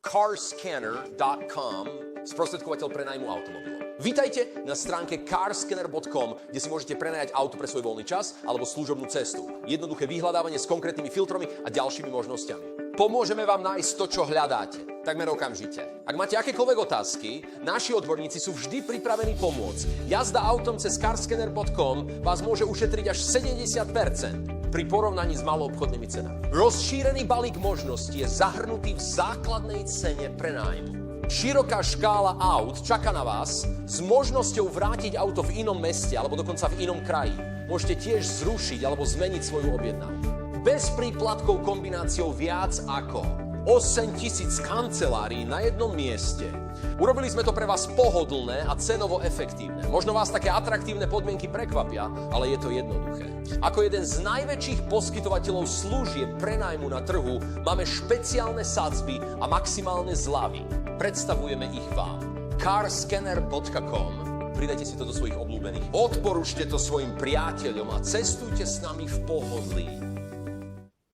carscanner.com, sprostredkovateľ prenajmu automobilov. Vítajte na stránke carscanner.com, kde si môžete prenajať auto pre svoj voľný čas alebo služobnú cestu. Jednoduché vyhľadávanie s konkrétnymi filtrami a ďalšími možnosťami. Pomôžeme vám nájsť to, čo hľadáte, takmer okamžite. Ak máte akékoľvek otázky, naši odborníci sú vždy pripravení pomôcť. Jazda autom cez carscanner.com vás môže ušetriť až 70% pri porovnaní s maloobchodnými cenami. Rozšírený balík možností je zahrnutý v základnej cene prenájmu. Široká škála aut čaká na vás s možnosťou vrátiť auto v inom meste alebo dokonca v inom kraji. Môžete tiež zrušiť alebo zmeniť svoju objednávku. Bez príplatkov kombináciou viac ako 8 000 kancelárií na jednom mieste. Urobili sme to pre vás pohodlné a cenovo efektívne. Možno vás také atraktívne podmienky prekvapia, ale je to jednoduché. Ako jeden z najväčších poskytovateľov služieb prenajmu na trhu máme špeciálne sadzby a maximálne zľavy. Predstavujeme ich vám. carscanner.com. Pridajte si to do svojich obľúbených. Odporúčte to svojim priateľom a cestujte s nami v pohodlí.